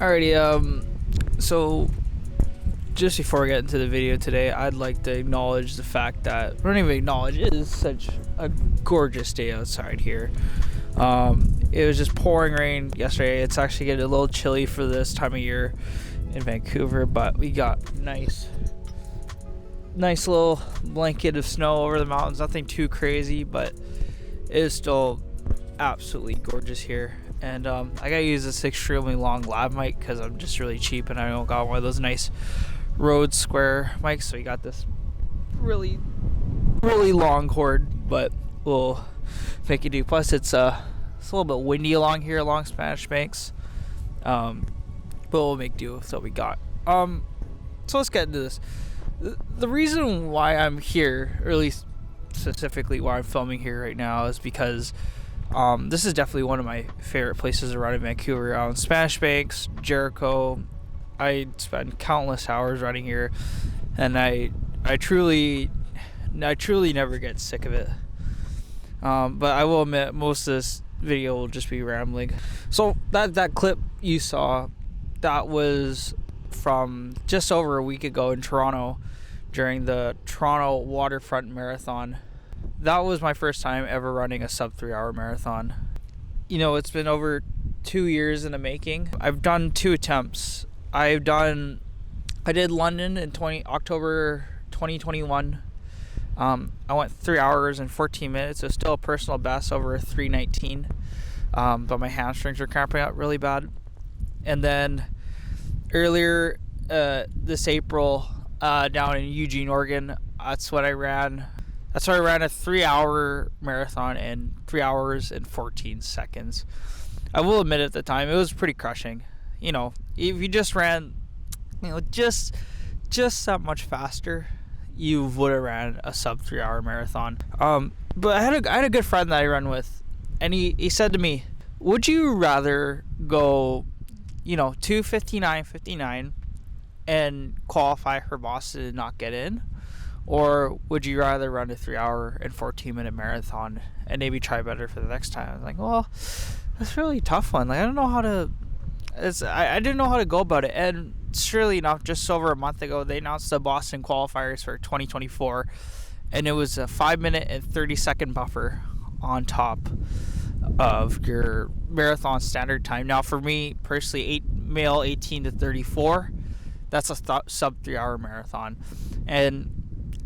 Alrighty, so just before we get into the video today, I'd like to acknowledge the fact that, I don't even acknowledge, it is such a gorgeous day outside here. It was just pouring rain yesterday. It's actually getting a little chilly for this time of year in Vancouver, but we got nice little blanket of snow over the mountains. Nothing too crazy, but it is still absolutely gorgeous here. And I gotta use this extremely long lav mic because I'm just really cheap and I don't got one of those nice Rode Square mics. So we got this really long cord, but we'll make it do. Plus it's a little bit windy along here along Spanish Banks, but we'll make do with what we got. So let's get into this. The reason why I'm here, or at least specifically why I'm filming here right now, is because this is definitely one of my favorite places around in Vancouver. Spanish Banks, Jericho. I spend countless hours running here, and I truly never get sick of it. But I will admit, most of this video will just be rambling. So that clip you saw, that was from just over a week ago in Toronto during the Toronto Waterfront Marathon. That was my first time ever running a sub 3 hour marathon. You know, it's been over 2 years in the making. I've done 2 attempts. I did London in October 2021. I went 3 hours and 14 minutes. It was still a personal best over 3:19. But my hamstrings were cramping up really bad. And then earlier this April, down in Eugene, Oregon, that's when I ran a 3 hour marathon in 3 hours and 14 seconds. I will admit at the time it was pretty crushing. You know, if you just ran, just that much faster, you would have ran a sub 3 hour marathon. But I had a good friend that I run with, and he said to me, would you rather go, 2:59:59 and qualify for Boston and not get in? Or would you rather run a 3 hour and 14 minute marathon and maybe try better for the next time? I was like, well, that's a really tough one. Like, I didn't know how to go about it. And surely enough, just over a month ago, they announced the Boston qualifiers for 2024. And it was a 5-minute and 30-second buffer on top of your marathon standard time. Now, for me personally, male 18 to 34, that's a sub 3 hour marathon. And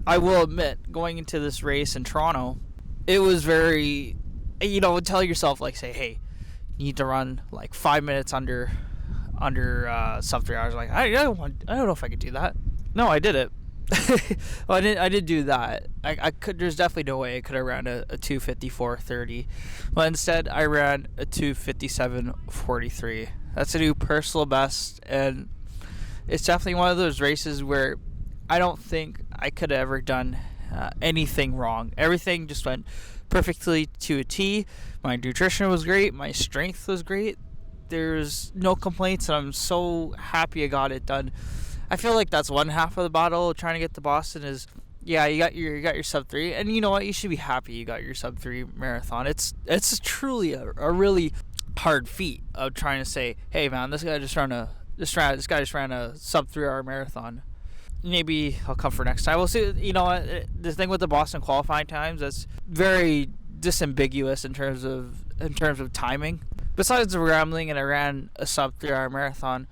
I will admit, going into this race in Toronto, it was very, tell yourself, like, say, hey, you need to run like 5 minutes under sub 3 hours. Like, I don't know if I could do that. No, I did it. Well, I did do that. I could. There's definitely no way I could have ran a 2:54:30, but instead I ran a 2:57:43. That's a new personal best, and it's definitely one of those races where I don't think I could have ever done anything wrong. Everything just went perfectly to a T. My nutrition was great. My strength was great. There's no complaints, and I'm so happy I got it done. I feel like that's one half of the battle trying to get to Boston is, yeah, you got your sub 3, and you know what? You should be happy you got your sub 3 marathon. It's truly a really hard feat of trying to say, hey man, this guy just ran a sub 3 hour marathon. Maybe I'll come for next time. We'll see. You know what? The thing with the Boston qualifying times, that's very disambiguous in terms of timing. Besides the rambling, and I ran a sub 3 hour marathon.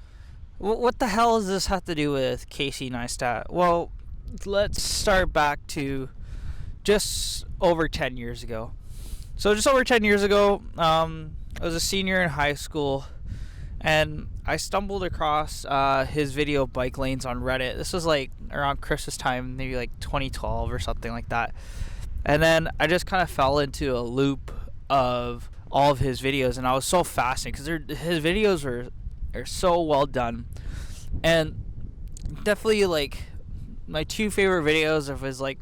What the hell does this have to do with Casey Neistat? Well, let's start back to just over 10 years ago. So just over 10 years ago, I was a senior in high school, and I stumbled across his video Bike Lanes on Reddit. This was like around Christmas time, maybe like 2012 or something like that. And then I just kind of fell into a loop of all of his videos, and I was so fascinated because his videos are so well done. And definitely, like, my 2 favorite videos of his, like,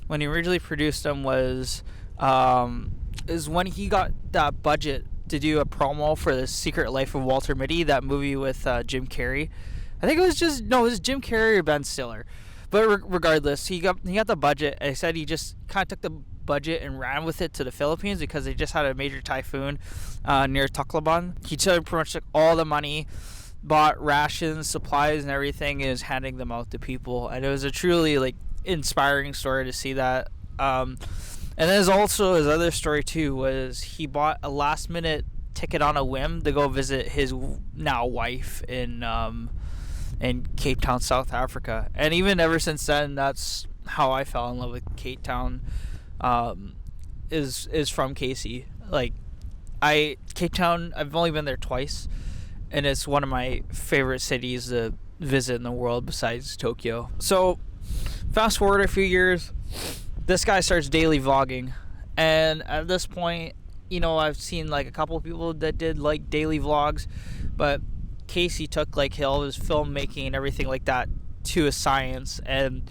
when he originally produced them was is when he got that budget to do a promo for The Secret Life of Walter Mitty, that movie with Jim Carrey. I think it was Jim Carrey or Ben Stiller. But regardless, he got the budget. I said he just kind of took the budget and ran with it to the Philippines because they just had a major typhoon near Tacloban. He pretty much took all the money bought rations, supplies, and everything, and is handing them out to people. And it was a truly like inspiring story to see that. And there's also his other story too, was he bought a last minute ticket on a whim to go visit his now wife in Cape Town, South Africa. And even ever since then, that's how I fell in love with Cape Town. Is from Casey. Like, Cape Town, I've only been there twice, and it's one of my favorite cities to visit in the world besides Tokyo. So fast forward a few years, this guy starts daily vlogging, and at this point, you know, I've seen like a couple of people that did like daily vlogs, but Casey took like all his filmmaking and everything like that to a science and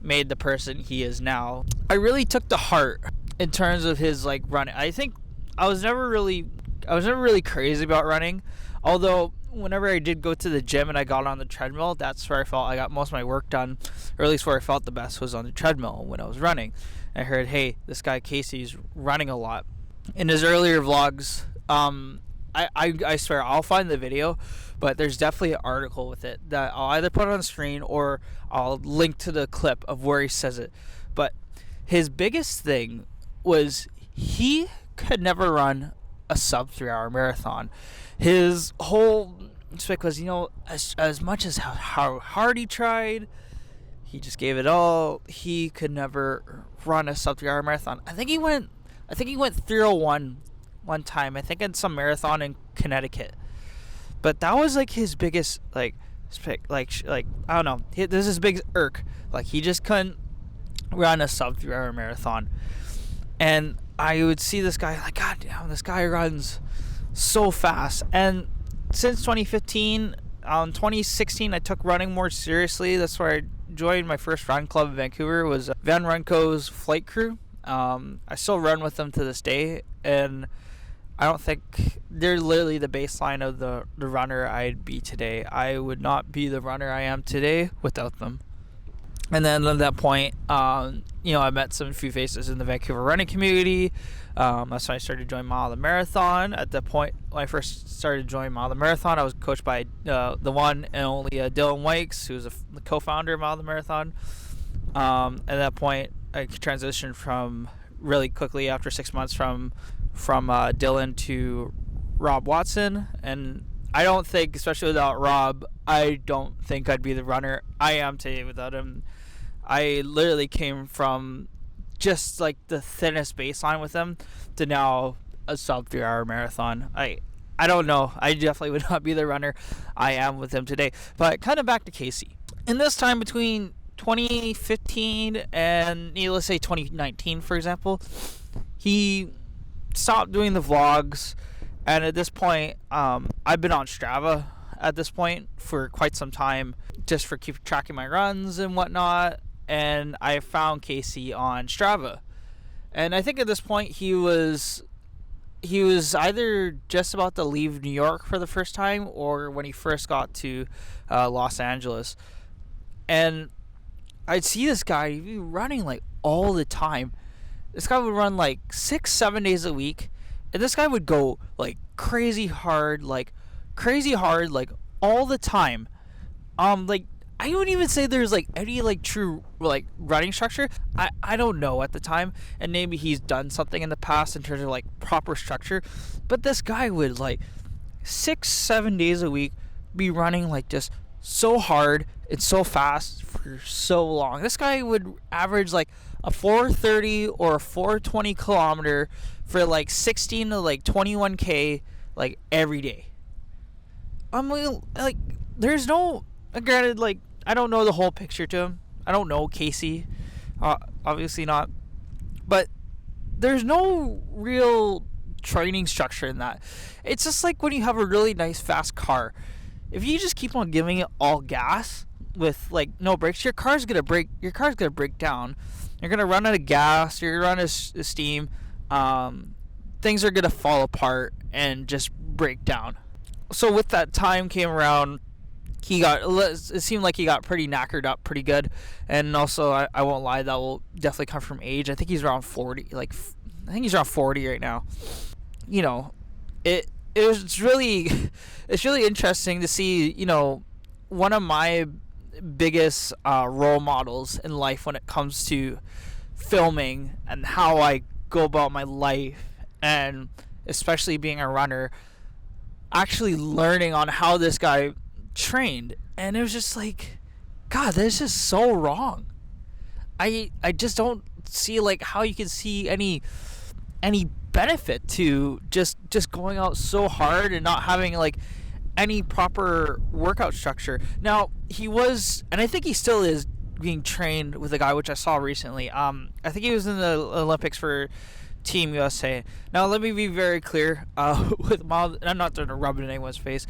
made the person he is now. I really took to heart in terms of his like running. I think I was never really crazy about running, although whenever I did go to the gym and I got on the treadmill, that's where I felt I got most of my work done, or at least where I felt the best was on the treadmill when I was running. I heard, hey, this guy Casey's running a lot. In his earlier vlogs, I swear I'll find the video, but there's definitely an article with it that I'll either put on the screen or I'll link to the clip of where he says it. But his biggest thing was he could never run a sub 3 hour marathon. His whole spick was, you know, as much as how hard he tried, he just gave it all. He could never run a sub 3 hour marathon. I think he went 3:01 one time. I think in some marathon in Connecticut. But that was like his biggest like I don't know. This is his big irk. Like, he just couldn't run a sub 3 hour marathon. And I would see this guy like, God damn, this guy runs so fast. And since 2015, 2016, I took running more seriously. That's where I joined my first run club in Vancouver. It was Van Runco's flight crew. I still run with them to this day, and I don't think they're literally the baseline of the runner I'd be today. I would not be the runner I am today without them. And then at that point, you know, I met some few faces in the Vancouver running community. That's when I started joining Mile of the Marathon. At that point, when I first started joining Mile of the Marathon, I was coached by the one and only Dylan Wykes, who's the co-founder of Mile of the Marathon. At that point, I transitioned from really quickly after 6 months from Dylan to Rob Watson. And I don't think, especially without Rob, I don't think I'd be the runner I am today without him. I literally came from just like the thinnest baseline with him to now a sub 3 hour marathon. I don't know. I definitely would not be the runner I am with him today. But kind of back to Casey. In this time between 2015 and let's say 2019, for example, he stopped doing the vlogs. And at this point, I've been on Strava at this point for quite some time, just for keep tracking my runs and whatnot. And I found Casey on Strava, and I think at this point he was either just about to leave New York for the first time, or when he first got to Los Angeles. And I'd see this guy, he'd be running like all the time. This guy would run like 6-7 days a week, and this guy would go like crazy hard like all the time. Like, I wouldn't even say there's like any like true like running structure. I don't know at the time, and maybe he's done something in the past in terms of like proper structure, but this guy would like 6-7 days a week be running like just so hard and so fast for so long. This guy would average like a 4:30 or a 4:20 kilometer for like 16 to like 21k like every day. I'm like, there's no, granted, like, I don't know the whole picture to him. I don't know Casey, obviously not, but there's no real training structure in that. It's just like when you have a really nice fast car. If you just keep on giving it all gas with like no brakes, your car's gonna break down. You're gonna run out of gas. You're gonna run out of steam. Things are gonna fall apart and just break down. So with that time came around, it seemed like he got pretty knackered up pretty good. And also, I won't lie, that will definitely come from age. I think he's around 40. I think he's around 40 right now. You know, it's really it's really interesting to see, one of my biggest role models in life when it comes to filming and how I go about my life, and especially being a runner, actually learning on how this guy trained. And it was just like, God, this is just so wrong. I just don't see like how you can see any benefit to just going out so hard and not having like any proper workout structure. Now, he was, and I think he still is, being trained with a guy which I saw recently. I think he was in the Olympics for Team USA. Now, let me be very clear. With Mile, I'm not trying to rub it in anyone's face.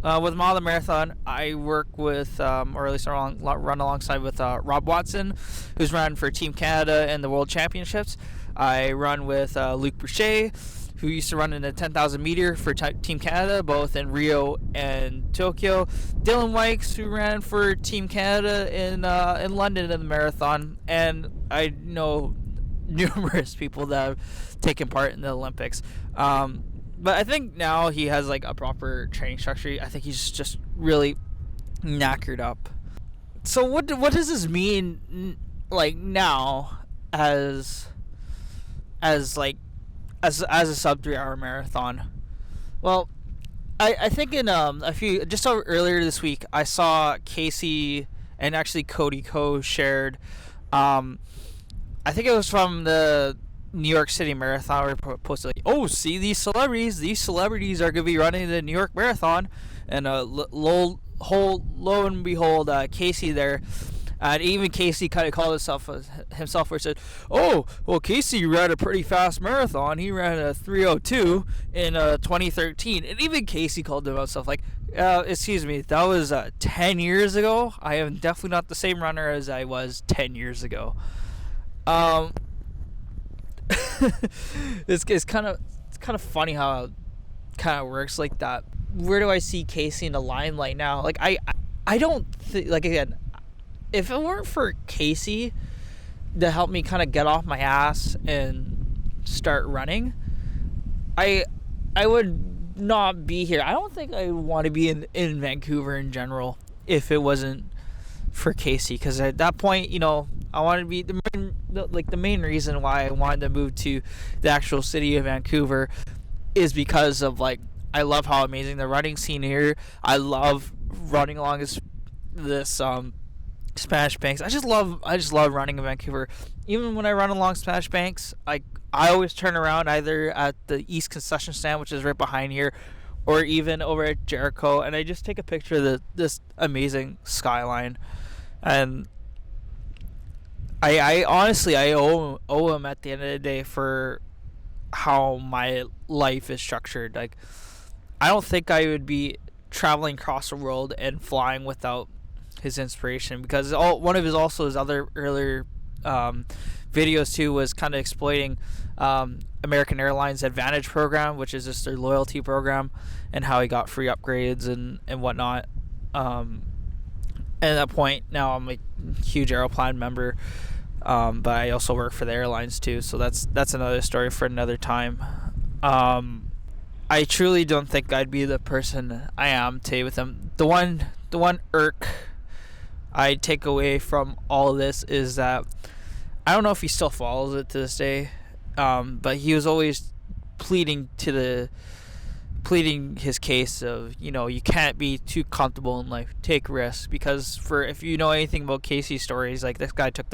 With Mile the Marathon, I work with, or at least run alongside with Rob Watson, who's run for Team Canada in the World Championships. I run with Luc Boucher, who used to run in the 10,000 meter for Team Canada, both in Rio and Tokyo. Dylan Wykes, who ran for Team Canada in London in the marathon. And I know numerous people that have taken part in the Olympics. But I think now he has like a proper training structure. I think he's just really knackered up. So what does this mean, like, now as a sub 3 hour marathon? Well, I think in just earlier this week, I saw Casey and actually Cody Ko shared, I think it was from the New York City Marathon, where they posted like, oh, see these celebrities are gonna be running the New York Marathon, and lo and behold, Casey there. And even Casey kind of called himself where he said, oh, well, Casey ran a pretty fast marathon. He ran a 3:02 in 2013. And even Casey called himself like, excuse me, that was 10 years ago. I am definitely not the same runner as I was 10 years ago. It's kind of funny how it kind of works like that. Where do I see Casey in the limelight now? Like, I don't think, like, again, if it weren't for Casey to help me kind of get off my ass and start running, I would not be here. I don't think I would want to be in Vancouver in general if it wasn't for Casey, because at that point, I wanted to be the main reason why I wanted to move to the actual city of Vancouver is because of, like, I love how amazing the running scene here. I love running along this Spanish Banks. I just love running in Vancouver. Even when I run along Spanish Banks, I always turn around either at the East Concession Stand, which is right behind here, or even over at Jericho, and I just take a picture of this amazing skyline. And I honestly owe him at the end of the day for how my life is structured. Like, I don't think I would be traveling across the world and flying without his inspiration, because one of his other earlier videos too was kind of exploiting American Airlines Advantage program, which is just their loyalty program, and how he got free upgrades and whatnot. And at that point now I'm a huge Aeroplan member, but I also work for the airlines too, so that's another story for another time. I truly don't think I'd be the person I am today with him. The one irk I take away from all this is that I don't know if he still follows it to this day, but he was always pleading his case of, you can't be too comfortable in life, take risks, because if you know anything about Casey's stories, like, this guy took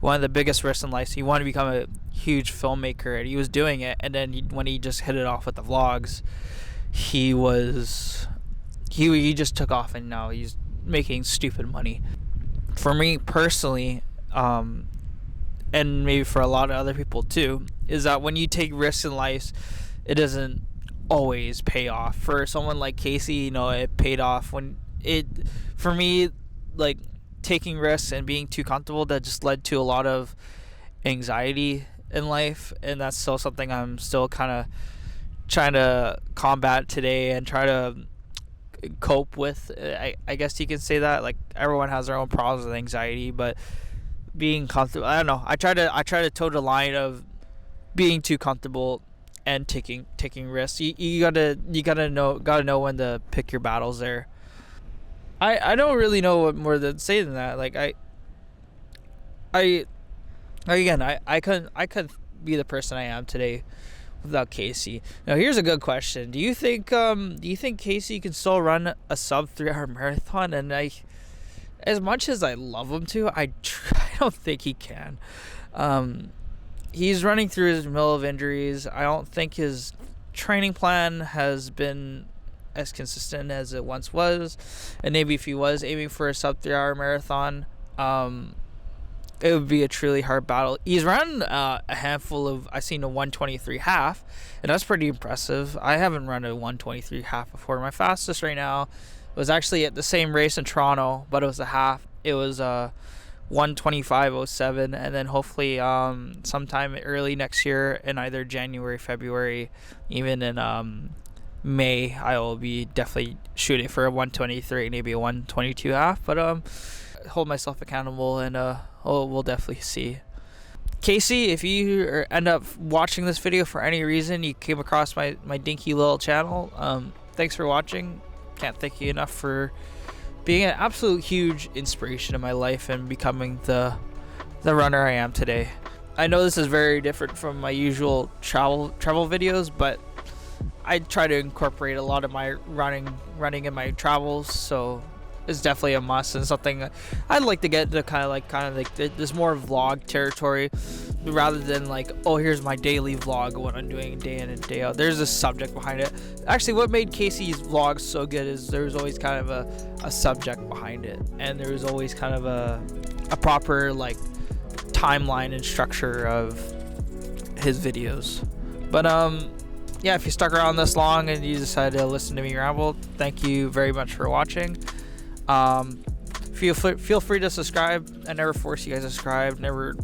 one of the biggest risks in life. So he wanted to become a huge filmmaker, and he was doing it, and then when he just hit it off with the vlogs, he just took off, and now he's making stupid money. For me personally, and maybe for a lot of other people too, is that when you take risks in life, it doesn't always pay off. For someone like Casey, it paid off. For me, like, taking risks and being too comfortable, that just led to a lot of anxiety in life, and that's still something I'm still kind of trying to combat today and try to cope with. I guess you can say that. Like, everyone has their own problems with anxiety, but being comfortable, I don't know, I try to toe the line of being too comfortable and taking risks. You gotta know when to pick your battles there. I don't really know what more to say than that. Like I again I couldn't be the person I am today without Casey. Now here's a good question. Do you think Casey can still run a sub 3-hour marathon? And as much as I love him to, I don't think he can. He's running through his middle of injuries. I don't think his training plan has been as consistent as it once was. And maybe if he was aiming for a sub 3-hour marathon, it would be a truly hard battle. He's run a handful of, I've seen a 123 half, and that's pretty impressive. I haven't run a 123 half before. My fastest right now was actually at the same race in Toronto, but it was a half. It was 125.07, and then hopefully sometime early next year in either January, February, even in May, I will be definitely shooting for a 123, maybe a 122 half, but hold myself accountable, and we'll definitely see. Casey, if you end up watching this video for any reason, you came across my dinky little channel, thanks for watching. Can't thank you enough for being an absolute huge inspiration in my life and becoming the runner I am today. I know this is very different from my usual travel videos, but I try to incorporate a lot of my running in my travels, so it's definitely a must and something I'd like to get to kind of like this more vlog territory, rather than like, oh, here's my daily vlog, what I'm doing day in and day out. There's a subject behind it. Actually, what made Casey's vlogs so good is there was always kind of a subject behind it, and there was always kind of a proper like timeline and structure of his videos. But yeah, if you stuck around this long and you decided to listen to me ramble, thank you very much for watching. Feel free to subscribe. I never force you guys to subscribe, never